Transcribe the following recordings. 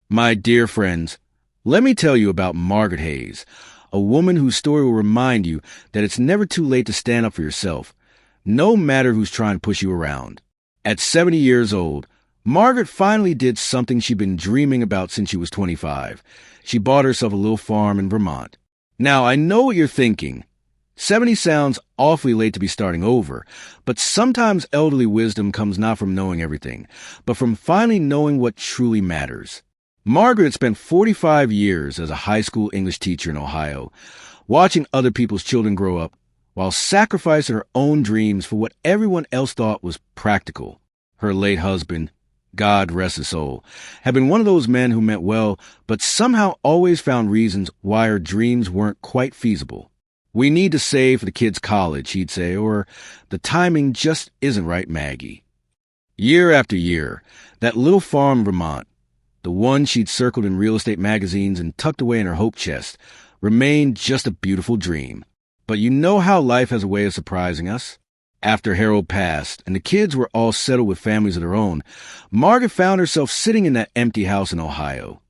My dear friends, let me tell you about Margaret Hayes, a woman whose story will remind you that it's never too late to stand up for yourself, no matter who's trying to push you around. At 70 years old, Margaret finally did something she'd been dreaming about since she was 25. She bought herself a little farm in Vermont. Now, I know what you're thinking. 70 sounds awfully late to be starting over, but sometimes elderly wisdom comes not from knowing everything, but from finally knowing what truly matters. Margaret spent 45 years as a high school English teacher in Ohio, watching other people's children grow up while sacrificing her own dreams for what everyone else thought was practical. Her late husband, God rest his soul, had been one of those men who meant well, but somehow always found reasons why her dreams weren't quite feasible. We need to save for the kids' college, he'd say, or the timing just isn't right, Maggie. Year after year, that little farm in Vermont, the one she'd circled in real estate magazines and tucked away in her hope chest, remained just a beautiful dream. But you know how life has a way of surprising us? After Harold passed and the kids were all settled with families of their own, Margaret found herself sitting in that empty house in Ohio,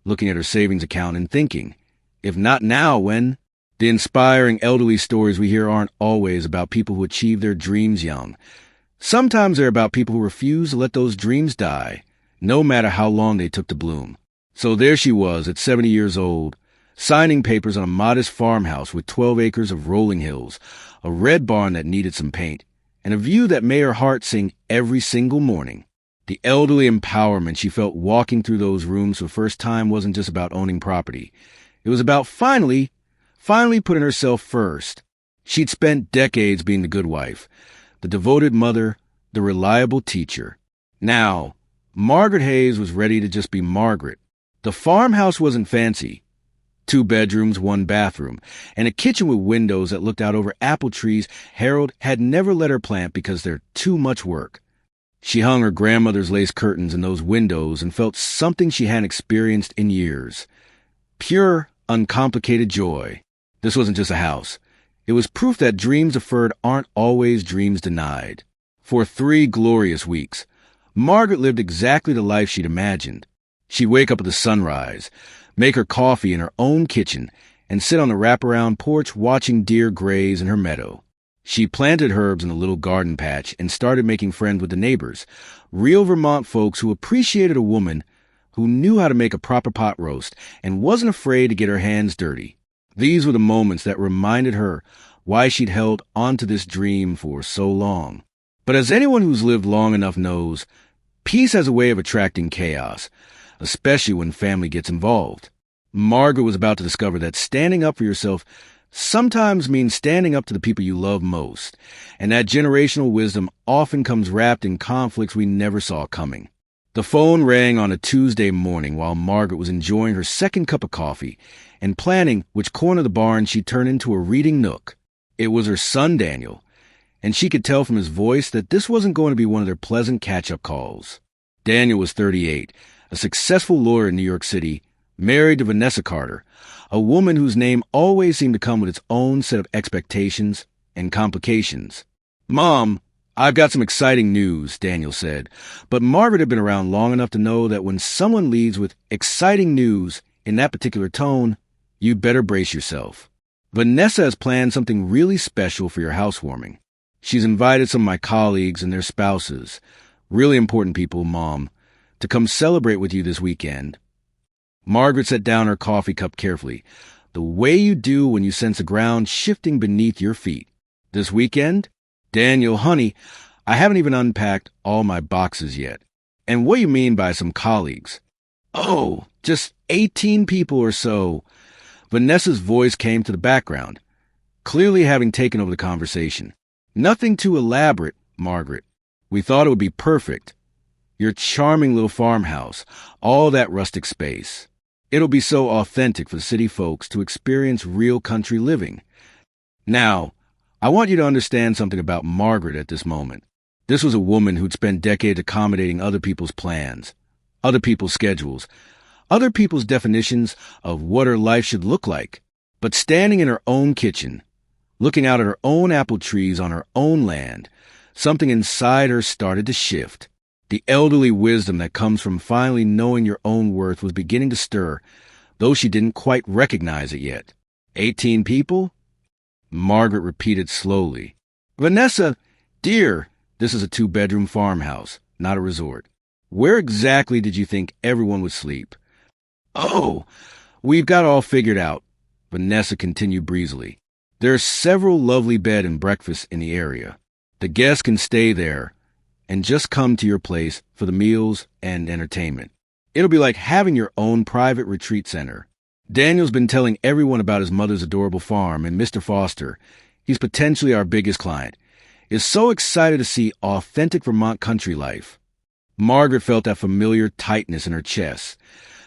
looking at her savings account and thinking, if not now, when? The inspiring elderly stories we hear aren't always about people who achieve their dreams young. Sometimes they're about people who refuse to let those dreams die, no matter how long they took to bloom. So there she was at 70 years old, signing papers on a modest farmhouse with 12 acres of rolling hills, a red barn that needed some paint, and a view that made her heart sing every single morning. The elderly empowerment she felt walking through those rooms for the first time wasn't just about owning property. It was about finally putting herself first. She'd spent decades being the good wife, the devoted mother, the reliable teacher. Now, Margaret Hayes was ready to just be Margaret. The farmhouse wasn't fancy. 2 bedrooms, 1 bathroom, and a kitchen with windows that looked out over apple trees Harold had never let her plant because they're too much work. She hung her grandmother's lace curtains in those windows and felt something she hadn't experienced in years. Pure, uncomplicated joy. This wasn't just a house. It was proof that dreams deferred aren't always dreams denied. For 3 glorious weeks, Margaret lived exactly the life she'd imagined. She'd wake up at the sunrise, make her coffee in her own kitchen, and sit on the wraparound porch watching deer graze in her meadow. She planted herbs in a little garden patch and started making friends with the neighbors, real Vermont folks who appreciated a woman who knew how to make a proper pot roast and wasn't afraid to get her hands dirty. These were the moments that reminded her why she'd held onto this dream for so long. But as anyone who's lived long enough knows, peace has a way of attracting chaos, especially when family gets involved. Margaret was about to discover that standing up for yourself sometimes means standing up to the people you love most, and that generational wisdom often comes wrapped in conflicts we never saw coming. The phone rang on a Tuesday morning while Margaret was enjoying her second cup of coffee and planning which corner of the barn she'd turn into a reading nook. It was her son, Daniel, and she could tell from his voice that this wasn't going to be one of their pleasant catch-up calls. Daniel was 38, a successful lawyer in New York City, married to Vanessa Carter, a woman whose name always seemed to come with its own set of expectations and complications. "Mom, I've got some exciting news," Daniel said, but Margaret had been around long enough to know that when someone leads with exciting news in that particular tone, you'd better brace yourself. "Vanessa has planned something really special for your housewarming. She's invited some of my colleagues and their spouses, really important people, Mom, to come celebrate with you this weekend." Margaret set down her coffee cup carefully, the way you do when you sense the ground shifting beneath your feet. "This weekend? Daniel, honey, I haven't even unpacked all my boxes yet. And what do you mean by some colleagues?" "Oh, just 18 people or so." Vanessa's voice came to the background, clearly having taken over the conversation. "Nothing too elaborate, Margaret. We thought it would be perfect. Your charming little farmhouse, all that rustic space. It'll be so authentic for city folks to experience real country living." Now, I want you to understand something about Margaret at this moment. This was a woman who'd spent decades accommodating other people's plans, other people's schedules, other people's definitions of what her life should look like. But standing in her own kitchen, looking out at her own apple trees on her own land, something inside her started to shift. The elderly wisdom that comes from finally knowing your own worth was beginning to stir, though she didn't quite recognize it yet. 18 people? Margaret repeated slowly. Vanessa, dear, this is a 2-bedroom farmhouse, not a resort. Where exactly did you think everyone would sleep? Oh, we've got it all figured out, Vanessa continued breezily. There are several lovely bed and breakfasts in the area. The guests can stay there and just come to your place for the meals and entertainment. It'll be like having your own private retreat center. Daniel's been telling everyone about his mother's adorable farm, and Mr. Foster, he's potentially our biggest client, is so excited to see authentic Vermont country life. Margaret felt that familiar tightness in her chest,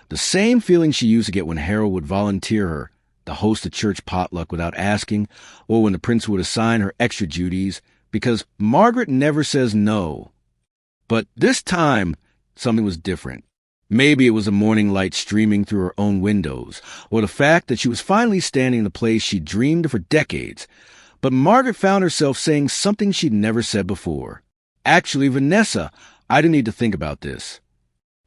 the same feeling she used to get when Harold would volunteer her to host a church potluck without asking, or when the principal would assign her extra duties, because Margaret never says no. But this time, something was different. Maybe it was the morning light streaming through her own windows, or the fact that she was finally standing in the place she dreamed of for decades. But Margaret found herself saying something she'd never said before. Actually, Vanessa, I didn't need to think about this.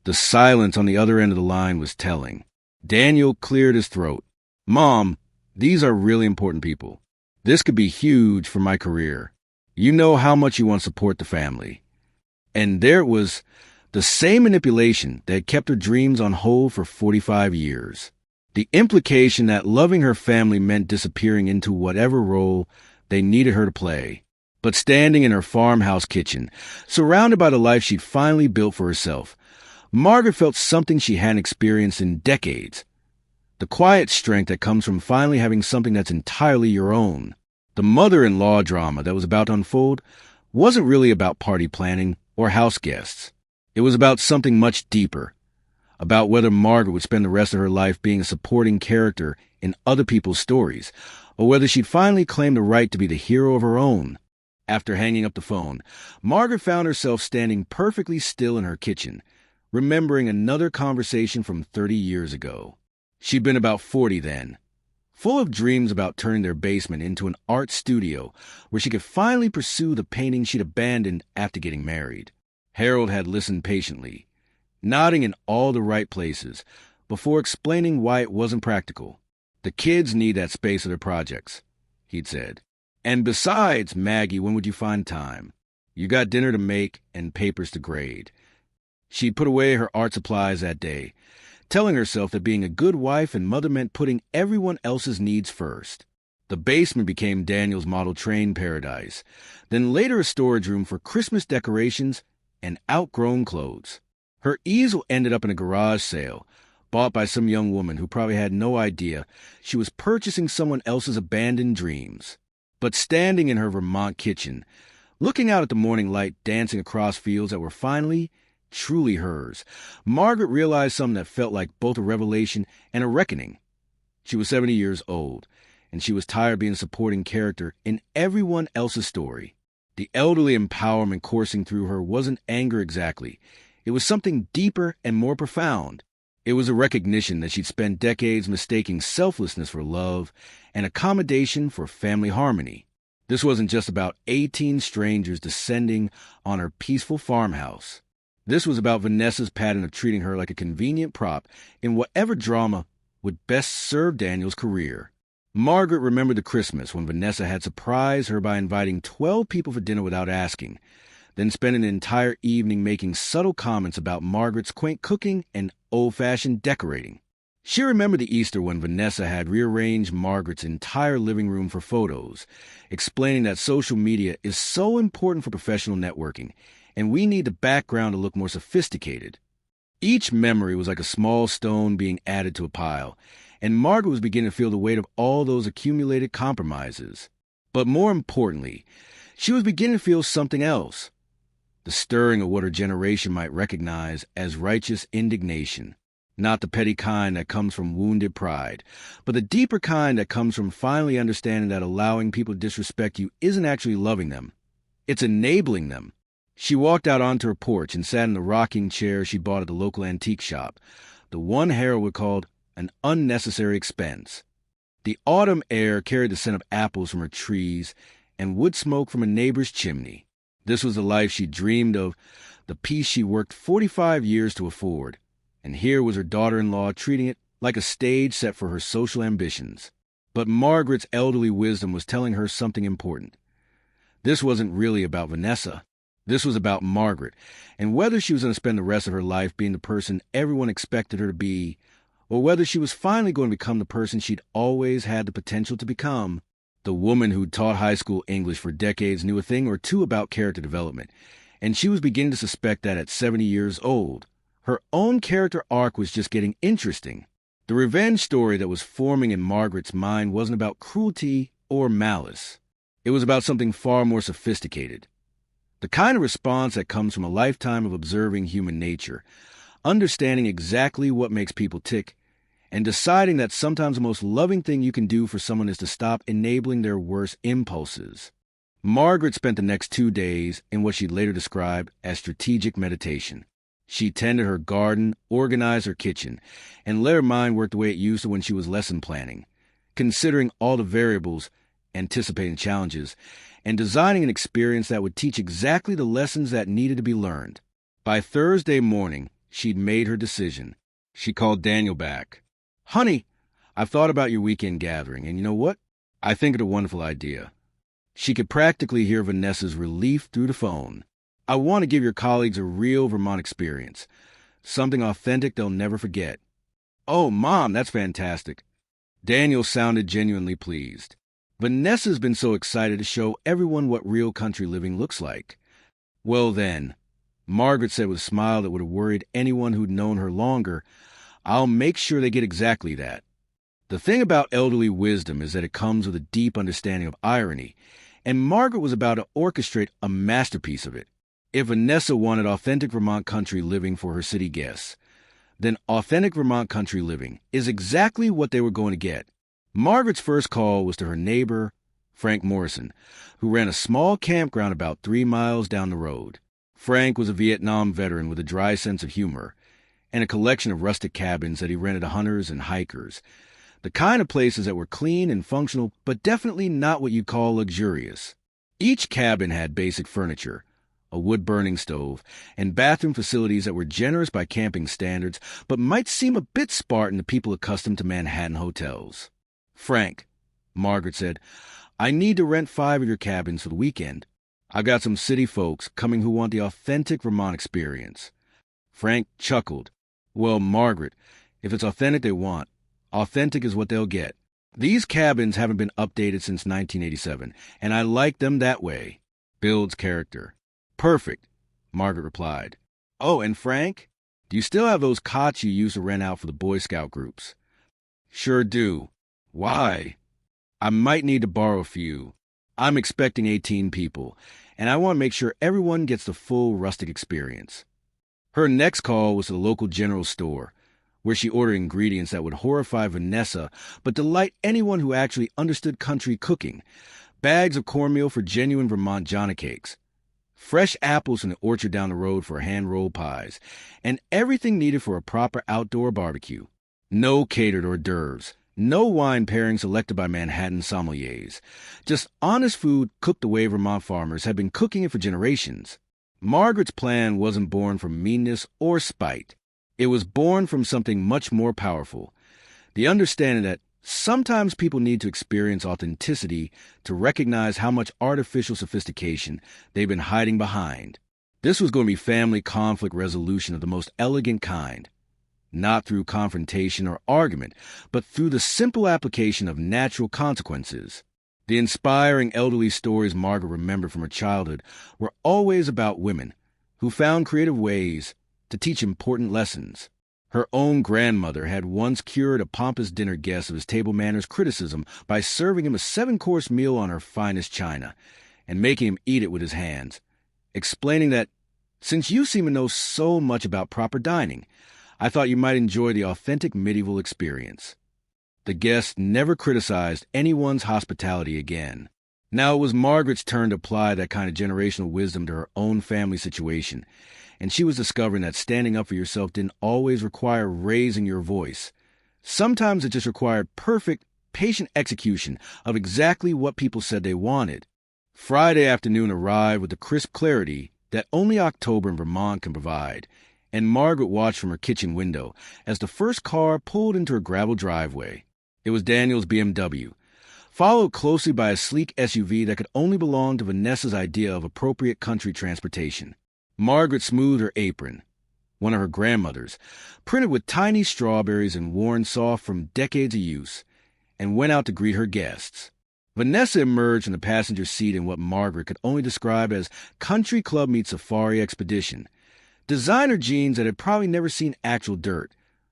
The silence on the other end of the line was telling. Daniel cleared his throat. Mom, these are really important people. This could be huge for my career. You know how much you want to support the family. And there it was, the same manipulation that had kept her dreams on hold for 45 years. The implication that loving her family meant disappearing into whatever role they needed her to play. But standing in her farmhouse kitchen, surrounded by the life she'd finally built for herself, Margaret felt something she hadn't experienced in decades. The quiet strength that comes from finally having something that's entirely your own. The mother-in-law drama that was about to unfold wasn't really about party planning or house guests. It was about something much deeper, about whether Margaret would spend the rest of her life being a supporting character in other people's stories, or whether she'd finally claim the right to be the hero of her own. After hanging up the phone, Margaret found herself standing perfectly still in her kitchen, remembering another conversation from 30 years ago. She'd been about 40 then, full of dreams about turning their basement into an art studio where she could finally pursue the painting she'd abandoned after getting married. Harold had listened patiently, nodding in all the right places, before explaining why it wasn't practical. The kids need that space for their projects, he'd said. And besides, Maggie, when would you find time? You got dinner to make and papers to grade. She'd put away her art supplies that day, telling herself that being a good wife and mother meant putting everyone else's needs first. The basement became Daniel's model train paradise, then later a storage room for Christmas decorations and outgrown clothes. Her easel ended up in a garage sale, bought by some young woman who probably had no idea she was purchasing someone else's abandoned dreams. But standing in her Vermont kitchen, looking out at the morning light dancing across fields that were finally, truly hers, Margaret realized something that felt like both a revelation and a reckoning. She was 70 years old, and she was tired of being a supporting character in everyone else's story. The elderly empowerment coursing through her wasn't anger exactly. It was something deeper and more profound. It was a recognition that she'd spent decades mistaking selflessness for love and accommodation for family harmony. This wasn't just about 18 strangers descending on her peaceful farmhouse. This was about Vanessa's pattern of treating her like a convenient prop in whatever drama would best serve Daniel's career. Margaret remembered the Christmas when Vanessa had surprised her by inviting 12 people for dinner without asking, then spent an entire evening making subtle comments about Margaret's quaint cooking and old-fashioned decorating. She remembered the Easter when Vanessa had rearranged Margaret's entire living room for photos, explaining that social media is so important for professional networking, and we need the background to look more sophisticated. Each memory was like a small stone being added to a pile, and Margaret was beginning to feel the weight of all those accumulated compromises. But more importantly, she was beginning to feel something else. The stirring of what her generation might recognize as righteous indignation. Not the petty kind that comes from wounded pride, but the deeper kind that comes from finally understanding that allowing people to disrespect you isn't actually loving them. It's enabling them. She walked out onto her porch and sat in the rocking chair she bought at the local antique shop, the one Harold would call an unnecessary expense. The autumn air carried the scent of apples from her trees and wood smoke from a neighbor's chimney. This was the life she dreamed of, the peace she worked 45 years to afford. And here was her daughter-in-law treating it like a stage set for her social ambitions. But Margaret's elderly wisdom was telling her something important. This wasn't really about Vanessa. This was about Margaret, and whether she was going to spend the rest of her life being the person everyone expected her to be, or whether she was finally going to become the person she'd always had the potential to become. The woman who'd taught high school English for decades knew a thing or two about character development, and she was beginning to suspect that at 70 years old, her own character arc was just getting interesting. The revenge story that was forming in Margaret's mind wasn't about cruelty or malice. It was about something far more sophisticated. The kind of response that comes from a lifetime of observing human nature, understanding exactly what makes people tick, and deciding that sometimes the most loving thing you can do for someone is to stop enabling their worst impulses. Margaret spent the next 2 days in what she later described as strategic meditation. She tended her garden, organized her kitchen, and let her mind work the way it used to when she was lesson planning, considering all the variables, anticipating challenges, and designing an experience that would teach exactly the lessons that needed to be learned. By Thursday morning, she'd made her decision. She called Daniel back. "Honey, I've thought about your weekend gathering, and you know what? I think it's a wonderful idea." She could practically hear Vanessa's relief through the phone. "I want to give your colleagues a real Vermont experience, something authentic they'll never forget." "Oh, Mom, that's fantastic." Daniel sounded genuinely pleased. Vanessa's been so excited to show everyone what real country living looks like. "Well then," Margaret said with a smile that would have worried anyone who'd known her longer, "I'll make sure they get exactly that." The thing about elderly wisdom is that it comes with a deep understanding of irony, and Margaret was about to orchestrate a masterpiece of it. If Vanessa wanted authentic Vermont country living for her city guests, then authentic Vermont country living is exactly what they were going to get. Margaret's first call was to her neighbor, Frank Morrison, who ran a small campground about 3 miles down the road. Frank was a Vietnam veteran with a dry sense of humor and a collection of rustic cabins that he rented to hunters and hikers, the kind of places that were clean and functional, but definitely not what you'd call luxurious. Each cabin had basic furniture, a wood-burning stove, and bathroom facilities that were generous by camping standards, but might seem a bit Spartan to people accustomed to Manhattan hotels. "Frank," Margaret said, "I need to rent 5 of your cabins for the weekend. I've got some city folks coming who want the authentic Vermont experience." Frank chuckled. "Well, Margaret, if it's authentic they want, authentic is what they'll get. These cabins haven't been updated since 1987, and I like them that way. Builds character." "Perfect," Margaret replied. "Oh, and Frank, do you still have those cots you used to rent out for the Boy Scout groups?" "Sure do." "Why?" "I might need to borrow a few. I'm expecting 18 people, and I want to make sure everyone gets the full rustic experience." Her next call was to the local general store, where she ordered ingredients that would horrify Vanessa but delight anyone who actually understood country cooking. Bags of cornmeal for genuine Vermont Johnny cakes, fresh apples from the orchard down the road for hand-rolled pies, and everything needed for a proper outdoor barbecue. No catered hors d'oeuvres, no wine pairing selected by Manhattan sommeliers. Just honest food cooked the way Vermont farmers had been cooking it for generations. Margaret's plan wasn't born from meanness or spite. It was born from something much more powerful, the understanding that sometimes people need to experience authenticity to recognize how much artificial sophistication they've been hiding behind. This was going to be family conflict resolution of the most elegant kind, not through confrontation or argument, but through the simple application of natural consequences. The inspiring elderly stories Margaret remembered from her childhood were always about women who found creative ways to teach important lessons. Her own grandmother had once cured a pompous dinner guest of his table manners criticism by serving him a 7-course meal on her finest china and making him eat it with his hands, explaining that, "Since you seem to know so much about proper dining, I thought you might enjoy the authentic medieval experience." The guest never criticized anyone's hospitality again. Now it was Margaret's turn to apply that kind of generational wisdom to her own family situation, and she was discovering that standing up for yourself didn't always require raising your voice. Sometimes it just required perfect, patient execution of exactly what people said they wanted. Friday afternoon arrived with the crisp clarity that only October in Vermont can provide, and Margaret watched from her kitchen window as the first car pulled into her gravel driveway. It was Daniel's BMW, followed closely by a sleek SUV that could only belong to Vanessa's idea of appropriate country transportation. Margaret smoothed her apron, one of her grandmother's, printed with tiny strawberries and worn soft from decades of use, and went out to greet her guests. Vanessa emerged from the passenger seat in what Margaret could only describe as country club meets safari expedition. Designer jeans that had probably never seen actual dirt,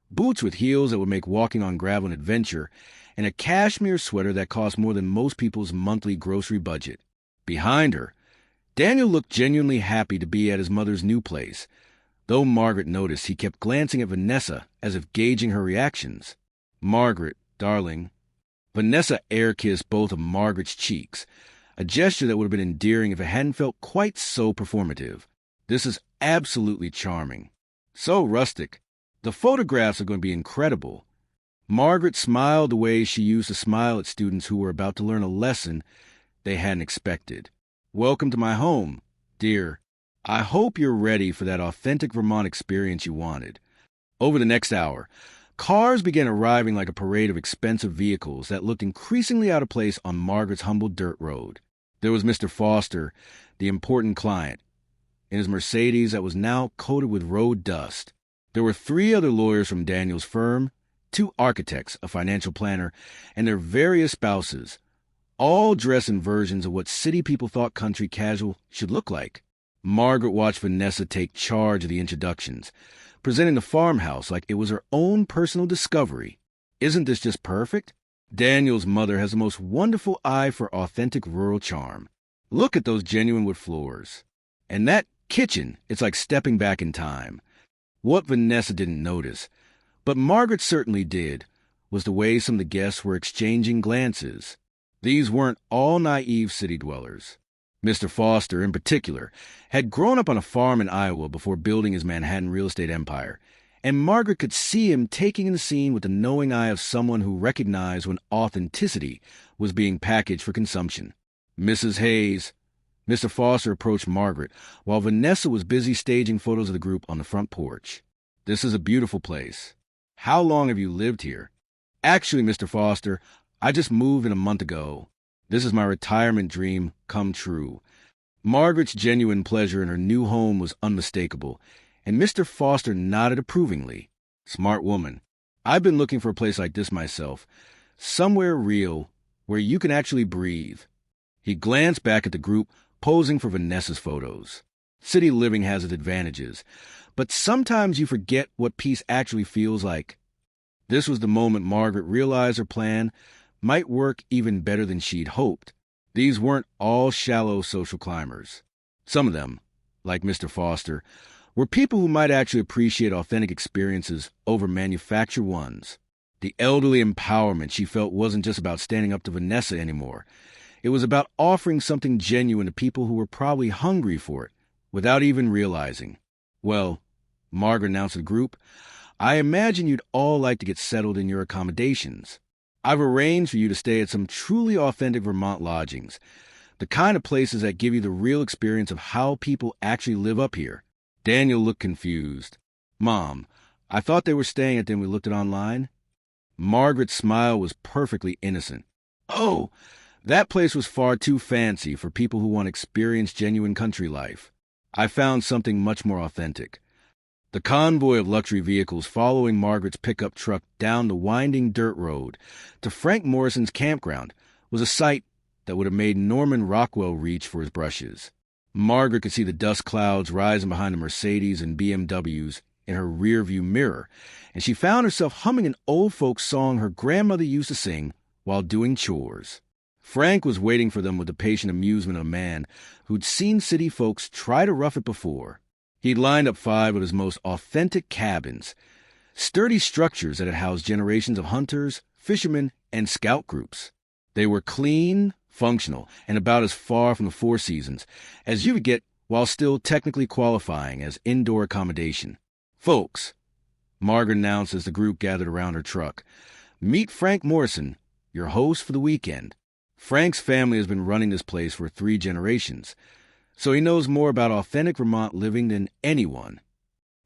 boots with heels that would make walking on gravel an adventure, and a cashmere sweater that cost more than most people's monthly grocery budget. Behind her, Daniel looked genuinely happy to be at his mother's new place, though Margaret noticed he kept glancing at Vanessa as if gauging her reactions. "Margaret, darling." Vanessa air-kissed both of Margaret's cheeks, a gesture that would have been endearing if it hadn't felt quite so performative. "This is absolutely charming. So rustic. The photographs are going to be incredible." Margaret smiled the way she used to smile at students who were about to learn a lesson they hadn't expected. "Welcome to my home, dear. I hope you're ready for that authentic Vermont experience you wanted." Over the next hour, cars began arriving like a parade of expensive vehicles that looked increasingly out of place on Margaret's humble dirt road. There was Mr. Foster, the important client, in his Mercedes that was now coated with road dust. There were 3 other lawyers from Daniel's firm, 2 architects, a financial planner, and their various spouses, all dressed in versions of what city people thought country casual should look like. Margaret watched Vanessa take charge of the introductions, presenting the farmhouse like it was her own personal discovery. "Isn't this just perfect? Daniel's mother has the most wonderful eye for authentic rural charm. Look at those genuine wood floors. And that kitchen, it's like stepping back in time." What Vanessa didn't notice, but Margaret certainly did, was the way some of the guests were exchanging glances. These weren't all naive city dwellers. Mr. Foster, in particular, had grown up on a farm in Iowa before building his Manhattan real estate empire, and Margaret could see him taking in the scene with the knowing eye of someone who recognized when authenticity was being packaged for consumption. "Mrs. Hayes." Mr. Foster approached Margaret while Vanessa was busy staging photos of the group on the front porch. "This is a beautiful place. How long have you lived here?" "Actually, Mr. Foster, I just moved in a month ago. This is my retirement dream come true." Margaret's genuine pleasure in her new home was unmistakable, and Mr. Foster nodded approvingly. "Smart woman. I've been looking for a place like this myself, somewhere real, where you can actually breathe." He glanced back at the group posing for Vanessa's photos. City living has its advantages, but sometimes you forget what peace actually feels like. This was the moment Margaret realized her plan might work even better than she'd hoped. These weren't all shallow social climbers. Some of them, like Mr. Foster, were people who might actually appreciate authentic experiences over manufactured ones. The elderly empowerment she felt wasn't just about standing up to Vanessa anymore. It was about offering something genuine to people who were probably hungry for it, without even realizing. "Well," Margaret announced to the group, "I imagine you'd all like to get settled in your accommodations. I've arranged for you to stay at some truly authentic Vermont lodgings, the kind of places that give you the real experience of how people actually live up here." Daniel looked confused. "Mom, I thought they were staying at them we looked at online." Margaret's smile was perfectly innocent. "Oh, that place was far too fancy for people who want to experience genuine country life. I found something much more authentic." The convoy of luxury vehicles following Margaret's pickup truck down the winding dirt road to Frank Morrison's campground was a sight that would have made Norman Rockwell reach for his brushes. Margaret could see the dust clouds rising behind the Mercedes and BMWs in her rearview mirror, and she found herself humming an old folk song her grandmother used to sing while doing chores. Frank was waiting for them with the patient amusement of a man who'd seen city folks try to rough it before. He'd lined up 5 of his most authentic cabins, sturdy structures that had housed generations of hunters, fishermen, and scout groups. They were clean, functional, and about as far from the Four Seasons as you could get while still technically qualifying as indoor accommodation. "Folks," Margaret announced as the group gathered around her truck, "meet Frank Morrison, your host for the weekend. Frank's family has been running this place for 3 generations, so he knows more about authentic Vermont living than anyone.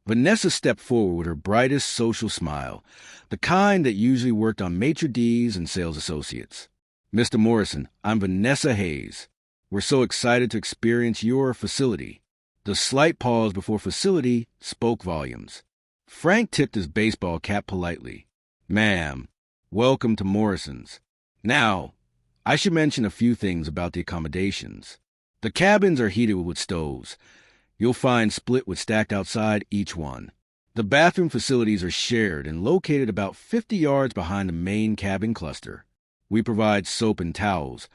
Vanessa stepped forward with her brightest social smile, the kind that usually worked on maitre d's and sales associates. Mr. Morrison, I'm Vanessa Hayes. We're so excited to experience your facility. The slight pause before facility spoke volumes. Frank tipped his baseball cap politely. Ma'am, welcome to Morrison's. Now, I should mention a few things about the accommodations. The cabins are heated with stoves. You'll find split with stacked outside each one. The bathroom facilities are shared and located about 50 yards behind the main cabin cluster. We provide soap and towels,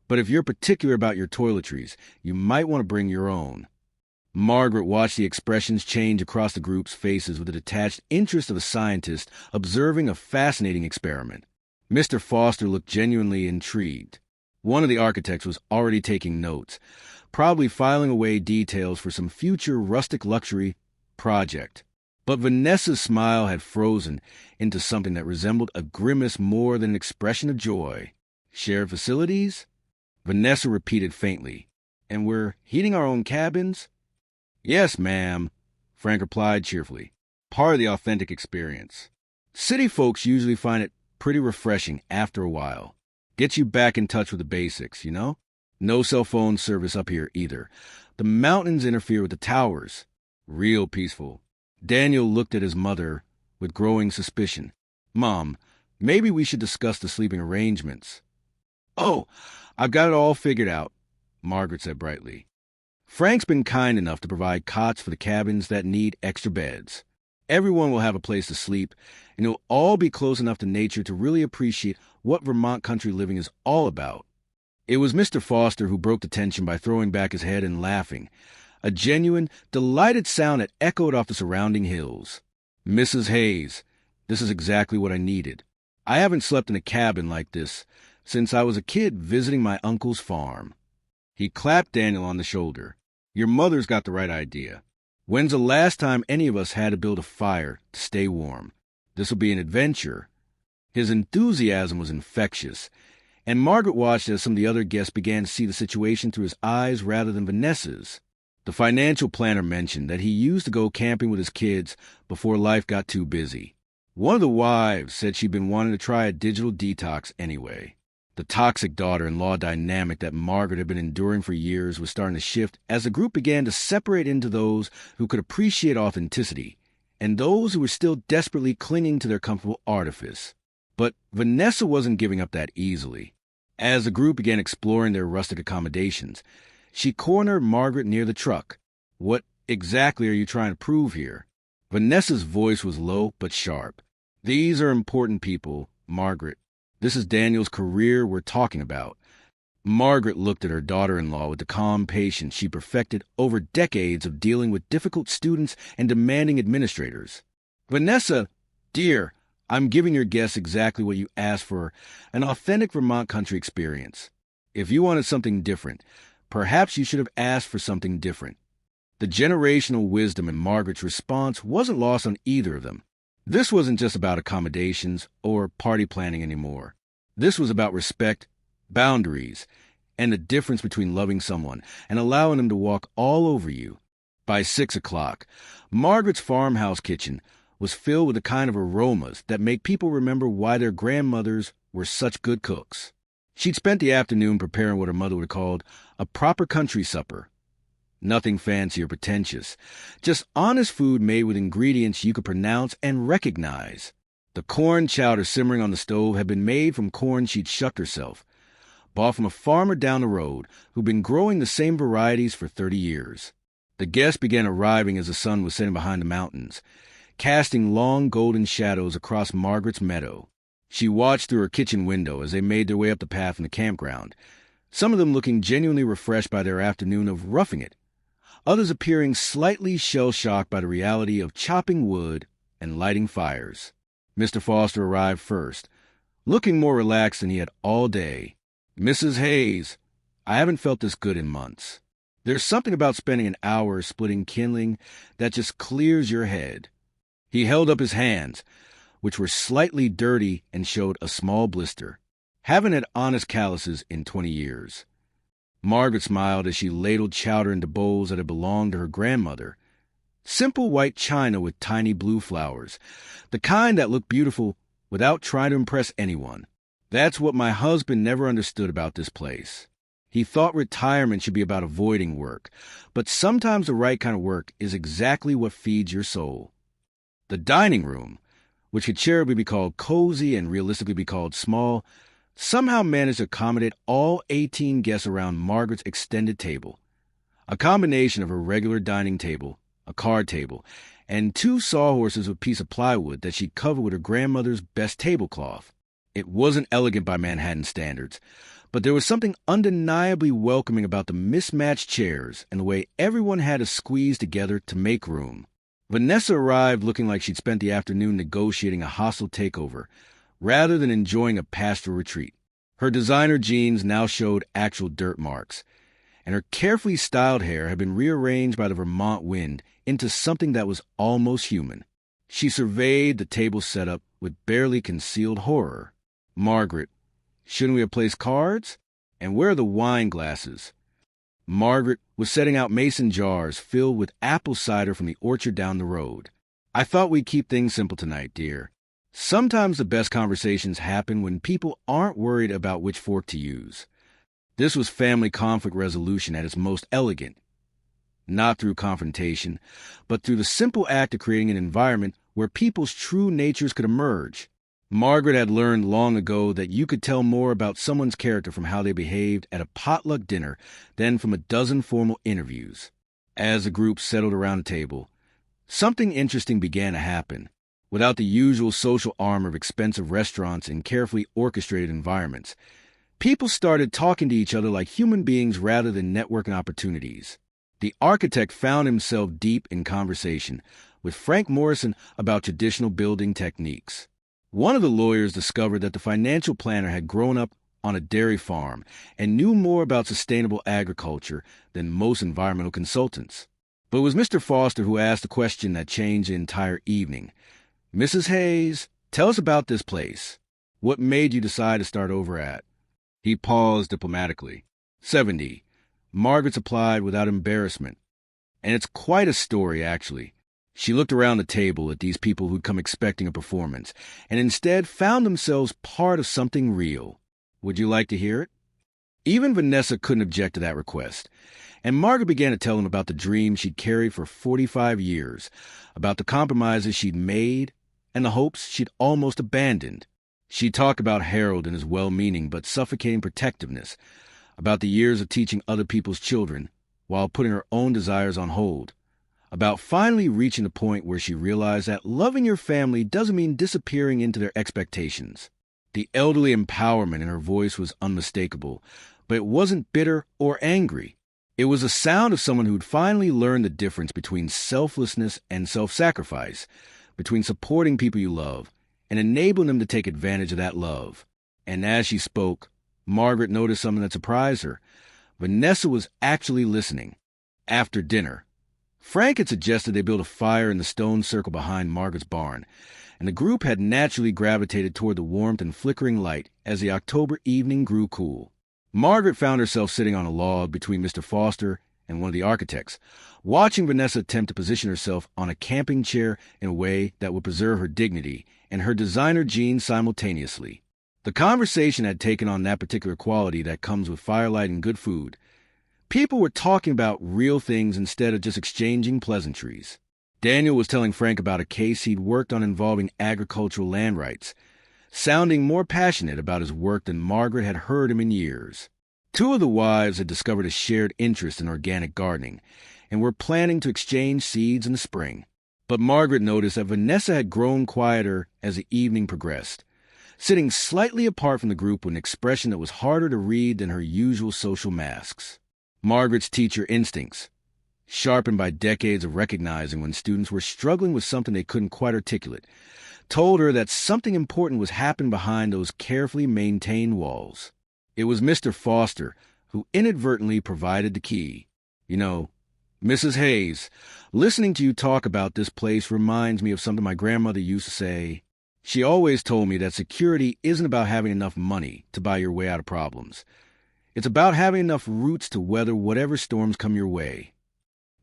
but if you're particular about your toiletries, you might want to bring your own. Margaret watched the expressions change across the group's faces with the detached interest of a scientist observing a fascinating experiment. Mr. Foster looked genuinely intrigued. One of the architects was already taking notes, probably filing away details for some future rustic luxury project. But Vanessa's smile had frozen into something that resembled a grimace more than an expression of joy. Shared facilities? Vanessa repeated faintly. And we're heating our own cabins? Yes, ma'am, Frank replied cheerfully. Part of the authentic experience. City folks usually find it pretty refreshing after a while. Gets you back in touch with the basics, you know? No cell phone service up here either. The mountains interfere with the towers. Real peaceful. Daniel looked at his mother with growing suspicion. Mom, maybe we should discuss the sleeping arrangements. Oh, I've got it all figured out, Margaret said brightly. Frank's been kind enough to provide cots for the cabins that need extra beds. Everyone will have a place to sleep, and you'll all be close enough to nature to really appreciate what Vermont country living is all about. It was Mr. Foster who broke the tension by throwing back his head and laughing, a genuine, delighted sound that echoed off the surrounding hills. Mrs. Hayes, this is exactly what I needed. I haven't slept in a cabin like this since I was a kid visiting my uncle's farm. He clapped Daniel on the shoulder. Your mother's got the right idea. When's the last time any of us had to build a fire to stay warm? This will be an adventure. His enthusiasm was infectious, and Margaret watched as some of the other guests began to see the situation through his eyes rather than Vanessa's. The financial planner mentioned that he used to go camping with his kids before life got too busy. One of the wives said she'd been wanting to try a digital detox anyway. The toxic daughter-in-law dynamic that Margaret had been enduring for years was starting to shift as the group began to separate into those who could appreciate authenticity and those who were still desperately clinging to their comfortable artifice. But Vanessa wasn't giving up that easily. As the group began exploring their rustic accommodations, she cornered Margaret near the truck. What exactly are you trying to prove here? Vanessa's voice was low but sharp. These are important people, Margaret. This is Daniel's career we're talking about. Margaret looked at her daughter-in-law with the calm patience she perfected over decades of dealing with difficult students and demanding administrators. Vanessa, dear, I'm giving your guests exactly what you asked for, an authentic Vermont country experience. If you wanted something different, perhaps you should have asked for something different. The generational wisdom in Margaret's response wasn't lost on either of them. This wasn't just about accommodations or party planning anymore. This was about respect, boundaries, and the difference between loving someone and allowing them to walk all over you. By 6 o'clock, Margaret's farmhouse kitchen was filled with the kind of aromas that make people remember why their grandmothers were such good cooks. She'd spent the afternoon preparing what her mother would have called a proper country supper. Nothing fancy or pretentious, just honest food made with ingredients you could pronounce and recognize. The corn chowder simmering on the stove had been made from corn she'd shucked herself, bought from a farmer down the road who'd been growing the same varieties for 30 years. The guests began arriving as the sun was setting behind the mountains, casting long golden shadows across Margaret's meadow. She watched through her kitchen window as they made their way up the path from the campground, some of them looking genuinely refreshed by their afternoon of roughing it, others appearing slightly shell-shocked by the reality of chopping wood and lighting fires. Mr. Foster arrived first, looking more relaxed than he had all day. Mrs. Hayes, I haven't felt this good in months. There's something about spending an hour splitting kindling that just clears your head. He held up his hands, which were slightly dirty and showed a small blister. Haven't had honest calluses in 20 years. Margaret smiled as she ladled chowder into bowls that had belonged to her grandmother. Simple white china with tiny blue flowers, the kind that looked beautiful without trying to impress anyone. That's what my husband never understood about this place. He thought retirement should be about avoiding work, but sometimes the right kind of work is exactly what feeds your soul. The dining room, which could charitably be called cozy and realistically be called small, somehow managed to accommodate all 18 guests around Margaret's extended table. A combination of her regular dining table, a card table, and 2 sawhorses with a piece of plywood that she'd covered with her grandmother's best tablecloth. It wasn't elegant by Manhattan standards, but there was something undeniably welcoming about the mismatched chairs and the way everyone had to squeeze together to make room. Vanessa arrived looking like she'd spent the afternoon negotiating a hostile takeover, rather than enjoying a pastoral retreat. Her designer jeans now showed actual dirt marks, and her carefully styled hair had been rearranged by the Vermont wind into something that was almost human. She surveyed the table setup with barely concealed horror. "Margaret, shouldn't we have placed cards? And where are the wine glasses?" Margaret was setting out mason jars filled with apple cider from the orchard down the road. "I thought we'd keep things simple tonight, dear. Sometimes the best conversations happen when people aren't worried about which fork to use." This was family conflict resolution at its most elegant. Not through confrontation, but through the simple act of creating an environment where people's true natures could emerge. Margaret had learned long ago that you could tell more about someone's character from how they behaved at a potluck dinner than from a dozen formal interviews. As the group settled around the table, something interesting began to happen. Without the usual social armor of expensive restaurants and carefully orchestrated environments, people started talking to each other like human beings rather than networking opportunities. The architect found himself deep in conversation with Frank Morrison about traditional building techniques. One of the lawyers discovered that the financial planner had grown up on a dairy farm and knew more about sustainable agriculture than most environmental consultants. But it was Mr. Foster who asked the question that changed the entire evening. "Mrs. Hayes, tell us about this place. What made you decide to start over at?" He paused diplomatically. 70. Margaret supplied without embarrassment. "And it's quite a story, actually." She looked around the table at these people who'd come expecting a performance, and instead found themselves part of something real. "Would you like to hear it?" Even Vanessa couldn't object to that request, and Margaret began to tell them about the dream she'd carried for 45 years, about the compromises she'd made, and the hopes she'd almost abandoned. She talked about Harold and his well-meaning but suffocating protectiveness, about the years of teaching other people's children while putting her own desires on hold, about finally reaching the point where she realized that loving your family doesn't mean disappearing into their expectations. The elderly empowerment in her voice was unmistakable, but it wasn't bitter or angry. It was the sound of someone who'd finally learned the difference between selflessness and self-sacrifice, between supporting people you love and enabling them to take advantage of that love. And as she spoke, Margaret noticed something that surprised her. Vanessa was actually listening. After dinner, Frank had suggested they build a fire in the stone circle behind Margaret's barn, and the group had naturally gravitated toward the warmth and flickering light as the October evening grew cool. Margaret found herself sitting on a log between Mr. Foster and one of the architects, watching Vanessa attempt to position herself on a camping chair in a way that would preserve her dignity and her designer jeans simultaneously. The conversation had taken on that particular quality that comes with firelight and good food. People were talking about real things instead of just exchanging pleasantries. Daniel was telling Frank about a case he'd worked on involving agricultural land rights, sounding more passionate about his work than Margaret had heard him in years. 2 of the wives had discovered a shared interest in organic gardening and were planning to exchange seeds in the spring. But Margaret noticed that Vanessa had grown quieter as the evening progressed, sitting slightly apart from the group with an expression that was harder to read than her usual social masks. Margaret's teacher instincts, sharpened by decades of recognizing when students were struggling with something they couldn't quite articulate, told her that something important was happening behind those carefully maintained walls. It was Mr. Foster who inadvertently provided the key. "You know, Mrs. Hayes, listening to you talk about this place reminds me of something my grandmother used to say. She always told me that security isn't about having enough money to buy your way out of problems. It's about having enough roots to weather whatever storms come your way.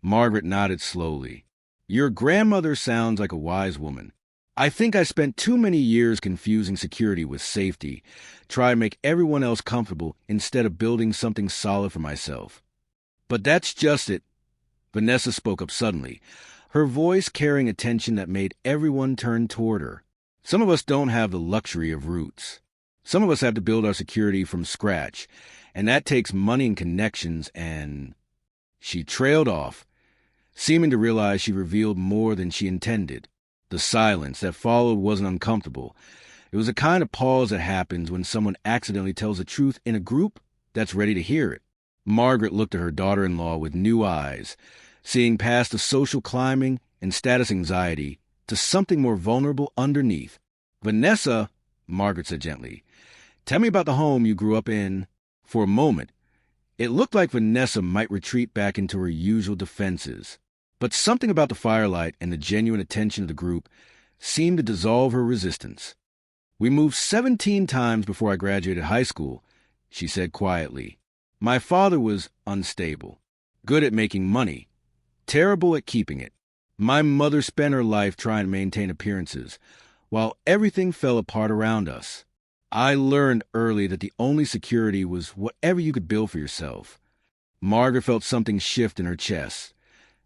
Margaret nodded slowly. Your grandmother sounds like a wise woman. I think I spent too many years confusing security with safety, trying to make everyone else comfortable instead of building something solid for myself. But that's just it. Vanessa spoke up suddenly, her voice carrying a tension that made everyone turn toward her. Some of us don't have the luxury of roots. Some of us have to build our security from scratch, and that takes money and connections and... She trailed off, seeming to realize she revealed more than she intended. The silence that followed wasn't uncomfortable. It was a kind of pause that happens when someone accidentally tells the truth in a group that's ready to hear it. Margaret looked at her daughter-in-law with new eyes, seeing past the social climbing and status anxiety to something more vulnerable underneath. Vanessa, Margaret said gently, tell me about the home you grew up in. For a moment, it looked like Vanessa might retreat back into her usual defenses. But something about the firelight and the genuine attention of the group seemed to dissolve her resistance. We moved 17 times before I graduated high school, she said quietly. My father was unstable, good at making money, terrible at keeping it. My mother spent her life trying to maintain appearances, while everything fell apart around us. I learned early that the only security was whatever you could build for yourself. Margaret felt something shift in her chest.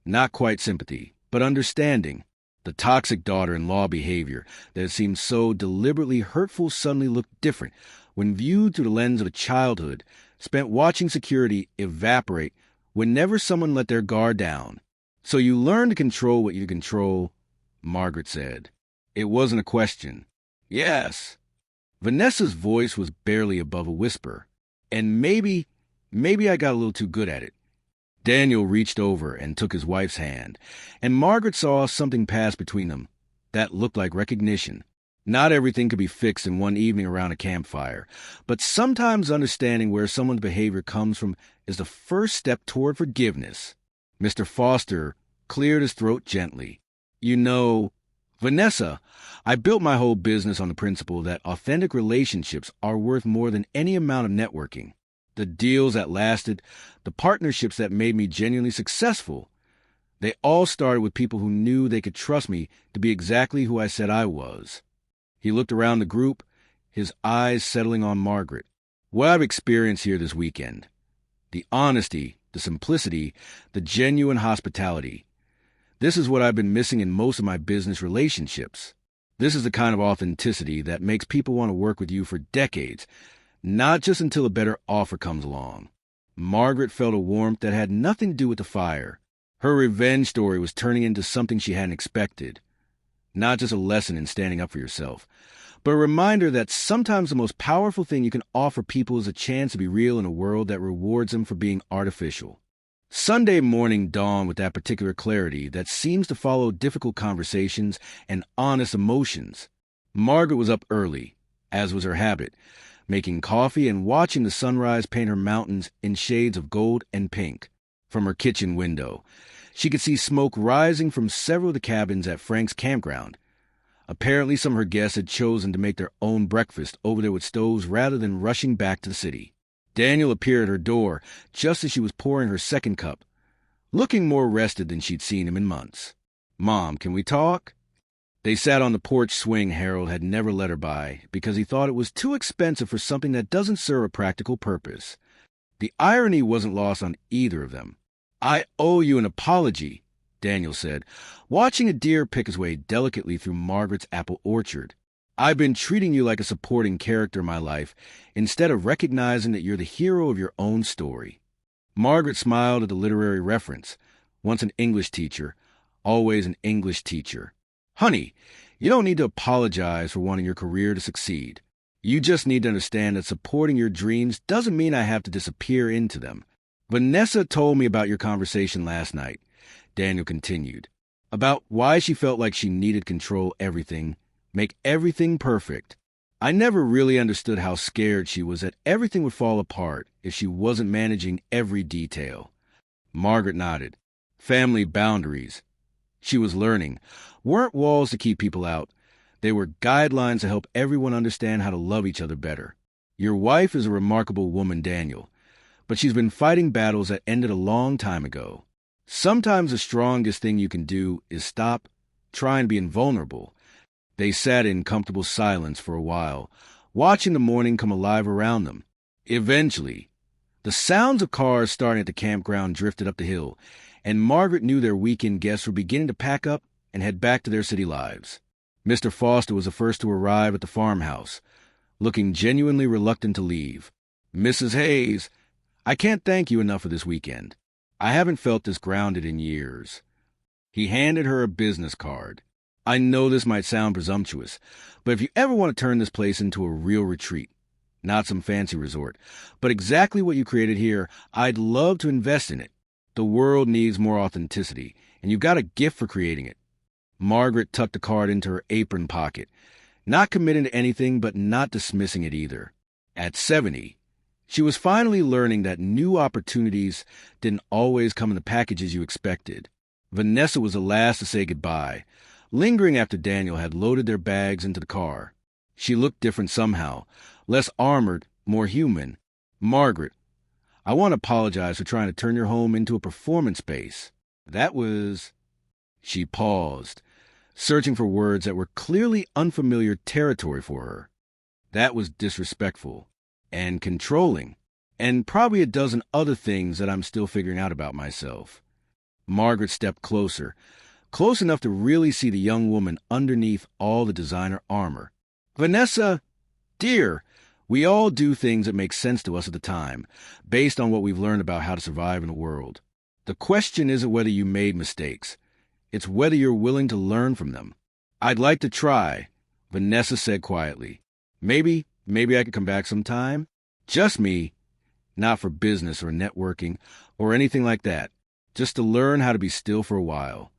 Not quite sympathy, but understanding. The toxic daughter-in-law behavior that had seemed so deliberately hurtful suddenly looked different when viewed through the lens of a childhood spent watching security evaporate whenever someone let their guard down. So you learn to control what you control, Margaret said. It wasn't a question. Yes. Vanessa's voice was barely above a whisper. And maybe I got a little too good at it. Daniel reached over and took his wife's hand, and Margaret saw something pass between them that looked like recognition. Not everything could be fixed in one evening around a campfire, but sometimes understanding where someone's behavior comes from is the first step toward forgiveness. Mr. Foster cleared his throat gently. You know, Vanessa, I built my whole business on the principle that authentic relationships are worth more than any amount of networking. The deals that lasted, the partnerships that made me genuinely successful, they all started with people who knew they could trust me to be exactly who I said I was. He looked around the group, his eyes settling on Margaret. What I've experienced here this weekend, the honesty, the simplicity, the genuine hospitality, this is what I've been missing in most of my business relationships. This is the kind of authenticity that makes people want to work with you for decades, not just until a better offer comes along. Margaret felt a warmth that had nothing to do with the fire. Her revenge story was turning into something she hadn't expected. Not just a lesson in standing up for yourself, but a reminder that sometimes the most powerful thing you can offer people is a chance to be real in a world that rewards them for being artificial. Sunday morning dawned with that particular clarity that seems to follow difficult conversations and honest emotions. Margaret was up early, as was her habit, making coffee and watching the sunrise paint her mountains in shades of gold and pink. From her kitchen window, she could see smoke rising from several of the cabins at Frank's campground. Apparently some of her guests had chosen to make their own breakfast over there with stoves rather than rushing back to the city. Daniel appeared at her door just as she was pouring her second cup, looking more rested than she'd seen him in months. Mom, can we talk? They sat on the porch swing Harold had never let her buy because he thought it was too expensive for something that doesn't serve a practical purpose. The irony wasn't lost on either of them. I owe you an apology, Daniel said, watching a deer pick his way delicately through Margaret's apple orchard. I've been treating you like a supporting character in my life instead of recognizing that you're the hero of your own story. Margaret smiled at the literary reference. Once an English teacher, always an English teacher. Honey, you don't need to apologize for wanting your career to succeed. You just need to understand that supporting your dreams doesn't mean I have to disappear into them. Vanessa told me about your conversation last night, Daniel continued, about why she felt like she needed to control everything, make everything perfect. I never really understood how scared she was that everything would fall apart if she wasn't managing every detail. Margaret nodded. Family boundaries, she was learning, weren't walls to keep people out. They were guidelines to help everyone understand how to love each other better. Your wife is a remarkable woman, Daniel. but she's been fighting battles that ended a long time ago. Sometimes the strongest thing you can do is stop, try and be invulnerable. They sat in comfortable silence for a while, watching the morning come alive around them. Eventually, the sounds of cars starting at the campground drifted up the hill, and Margaret knew their weekend guests were beginning to pack up and head back to their city lives. Mr. Foster was the first to arrive at the farmhouse, looking genuinely reluctant to leave. "Mrs. Hayes, I can't thank you enough for this weekend. I haven't felt this grounded in years." He handed her a business card. "I know this might sound presumptuous, but if you ever want to turn this place into a real retreat, not some fancy resort, but exactly what you created here, I'd love to invest in it. The world needs more authenticity, and you've got a gift for creating it." Margaret tucked the card into her apron pocket, not committing to anything but not dismissing it either. At 70, she was finally learning that new opportunities didn't always come in the packages you expected. Vanessa was the last to say goodbye, lingering after Daniel had loaded their bags into the car. She looked different somehow, less armored, more human. "Margaret, I want to apologize for trying to turn your home into a performance space. That was—" She paused, searching for words that were clearly unfamiliar territory for her. "That was disrespectful and controlling, and probably a dozen other things that I'm still figuring out about myself." Margaret stepped closer, close enough to really see the young woman underneath all the designer armor. "Vanessa, dear, we all do things that make sense to us at the time, based on what we've learned about how to survive in the world. The question isn't whether you made mistakes. It's whether you're willing to learn from them." "I'd like to try," Vanessa said quietly. Maybe I could come back sometime. Just me, not for business or networking or anything like that. Just to learn how to be still for a while."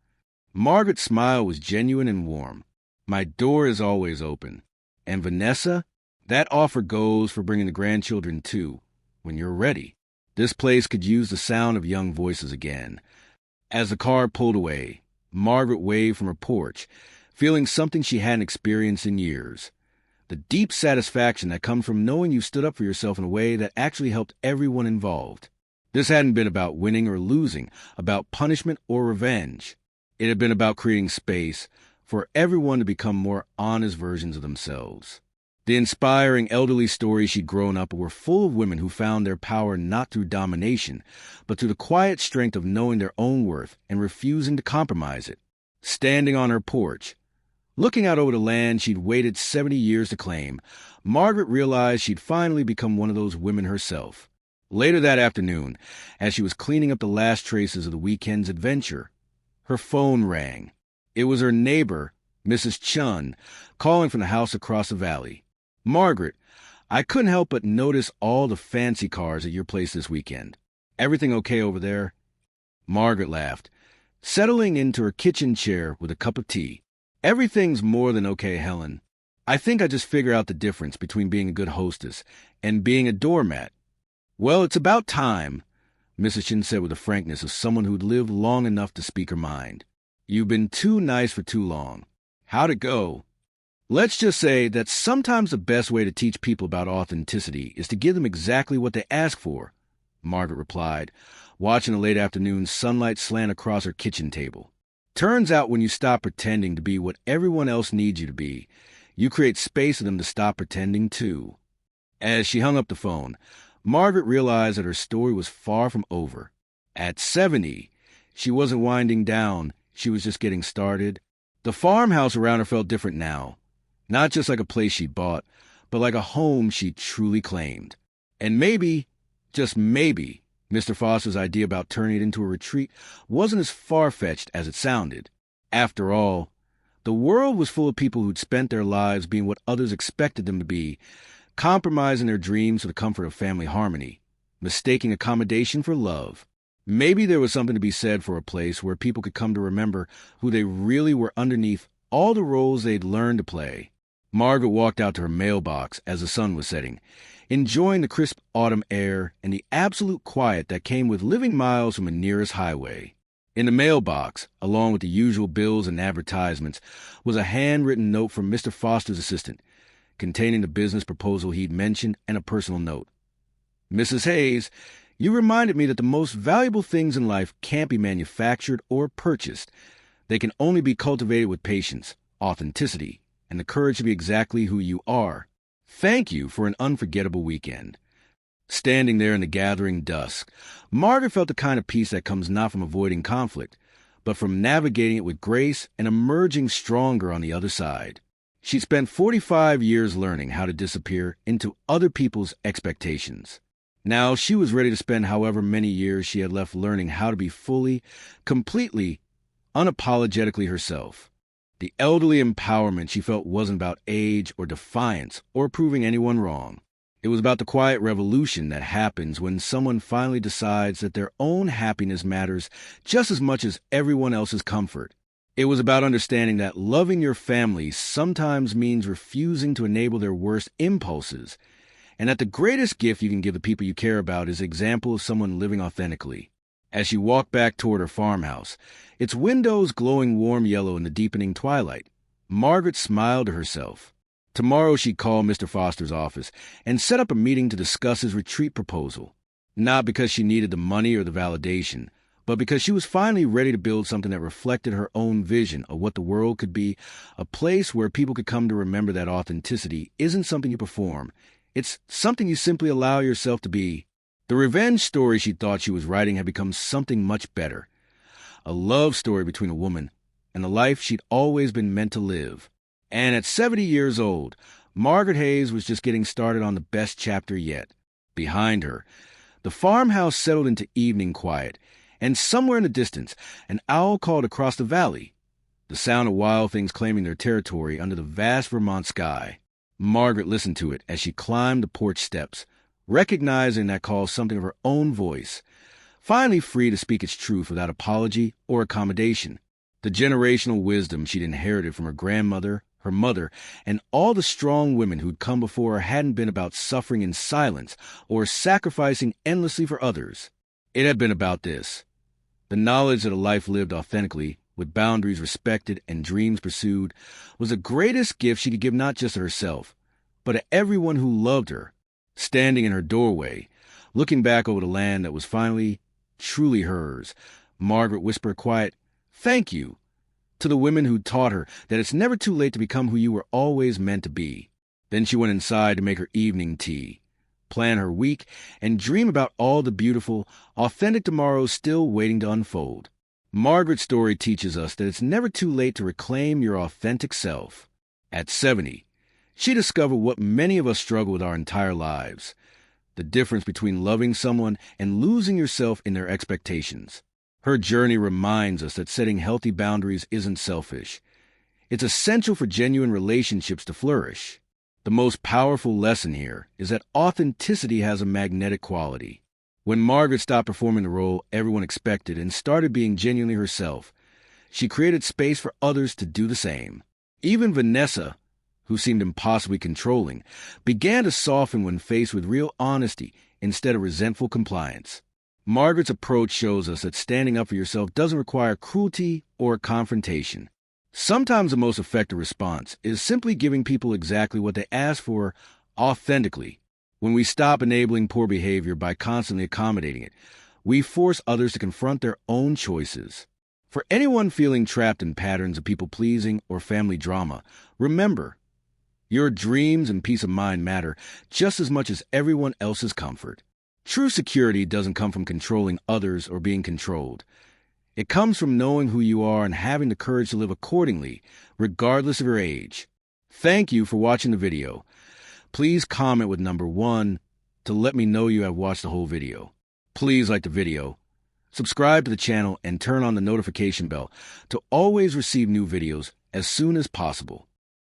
Margaret's smile was genuine and warm. "My door is always open. And Vanessa, that offer goes for bringing the grandchildren too, when you're ready. This place could use the sound of young voices again." As the car pulled away, Margaret waved from her porch, feeling something she hadn't experienced in years. The deep satisfaction that comes from knowing you stood up for yourself in a way that actually helped everyone involved. This hadn't been about winning or losing, about punishment or revenge. It had been about creating space for everyone to become more honest versions of themselves. The inspiring elderly stories she'd grown up with were full of women who found their power not through domination, but through the quiet strength of knowing their own worth and refusing to compromise it. Standing on her porch, looking out over the land she'd waited 70 years to claim, Margaret realized she'd finally become one of those women herself. Later that afternoon, as she was cleaning up the last traces of the weekend's adventure, her phone rang. It was her neighbor, Mrs. Chun, calling from the house across the valley. "Margaret, I couldn't help but notice all the fancy cars at your place this weekend. Everything okay over there?" Margaret laughed, settling into her kitchen chair with a cup of tea. "Everything's more than okay, Helen. I think I just figure out the difference between being a good hostess and being a doormat." "Well, it's about time," Mrs. Chin said with the frankness of someone who'd lived long enough to speak her mind. "You've been too nice for too long. How'd it go?" "Let's just say that sometimes the best way to teach people about authenticity is to give them exactly what they ask for," Margaret replied, watching the late afternoon sunlight slant across her kitchen table. "Turns out when you stop pretending to be what everyone else needs you to be, you create space for them to stop pretending too." As she hung up the phone, Margaret realized that her story was far from over. At 70, she wasn't winding down, she was just getting started. The farmhouse around her felt different now. Not just like a place she bought, but like a home she truly claimed. And maybe, just maybe, Mr. Foster's idea about turning it into a retreat wasn't as far-fetched as it sounded. After all, the world was full of people who'd spent their lives being what others expected them to be, compromising their dreams for the comfort of family harmony, mistaking accommodation for love. Maybe there was something to be said for a place where people could come to remember who they really were underneath all the roles they'd learned to play. Margaret walked out to her mailbox as the sun was setting, enjoying the crisp autumn air and the absolute quiet that came with living miles from the nearest highway. In the mailbox, along with the usual bills and advertisements, was a handwritten note from Mr. Foster's assistant, containing the business proposal he'd mentioned and a personal note. "Mrs. Hayes, You reminded me that the most valuable things in life can't be manufactured or purchased. They can only be cultivated with patience, authenticity, and the courage to be exactly who you are. Thank you for an unforgettable weekend. Standing there in the gathering dusk, Margaret felt the kind of peace that comes not from avoiding conflict, but from navigating it with grace and emerging stronger on the other side. She spent 45 years learning how to disappear into other people's expectations. Now she was ready to spend however many years she had left learning how to be fully, completely, unapologetically herself. The elderly empowerment she felt wasn't about age or defiance or proving anyone wrong. It was about the quiet revolution that happens when someone finally decides that their own happiness matters just as much as everyone else's comfort. It was about understanding that loving your family sometimes means refusing to enable their worst impulses, and that the greatest gift you can give the people you care about is an example of someone living authentically. As she walked back toward her farmhouse, its windows glowing warm yellow in the deepening twilight, Margaret smiled to herself. Tomorrow she'd call Mr. Foster's office and set up a meeting to discuss his retreat proposal, not because she needed the money or the validation, but because she was finally ready to build something that reflected her own vision of what the world could be, a place where people could come to remember that authenticity isn't something you perform, it's something you simply allow yourself to be. The revenge story she thought she was writing had become something much better, a love story between a woman and the life she'd always been meant to live. And at 70 years old, Margaret Hayes was just getting started on the best chapter yet. Behind her, the farmhouse settled into evening quiet, and somewhere in the distance, an owl called across the valley, the sound of wild things claiming their territory under the vast Vermont sky. Margaret listened to it as she climbed the porch steps, recognizing that call something of her own voice, finally free to speak its truth without apology or accommodation. The generational wisdom she'd inherited from her grandmother, her mother, and all the strong women who'd come before her hadn't been about suffering in silence or sacrificing endlessly for others. It had been about this: the knowledge that a life lived authentically, with boundaries respected and dreams pursued, was the greatest gift she could give not just to herself, but to everyone who loved her. Standing in her doorway, looking back over the land that was finally, truly hers, Margaret whispered quiet, "Thank you," to the women who taught her that it's never too late to become who you were always meant to be. Then she went inside to make her evening tea, plan her week, and dream about all the beautiful, authentic tomorrows still waiting to unfold. Margaret's story teaches us that it's never too late to reclaim your authentic self. At 70, she discovered what many of us struggle with our entire lives: the difference between loving someone and losing yourself in their expectations. Her journey reminds us that setting healthy boundaries isn't selfish. It's essential for genuine relationships to flourish. The most powerful lesson here is that authenticity has a magnetic quality. When Margaret stopped performing the role everyone expected and started being genuinely herself, she created space for others to do the same. Even Vanessa, who seemed impossibly controlling, began to soften when faced with real honesty instead of resentful compliance. Margaret's approach shows us that standing up for yourself doesn't require cruelty or confrontation. Sometimes the most effective response is simply giving people exactly what they ask for authentically. When we stop enabling poor behavior by constantly accommodating it, we force others to confront their own choices. For anyone feeling trapped in patterns of people-pleasing or family drama, remember, your dreams and peace of mind matter just as much as everyone else's comfort. True security doesn't come from controlling others or being controlled. It comes from knowing who you are and having the courage to live accordingly, regardless of your age. Thank you for watching the video. Please comment with number 1 to let me know you have watched the whole video. Please like the video, subscribe to the channel, and turn on the notification bell to always receive new videos as soon as possible.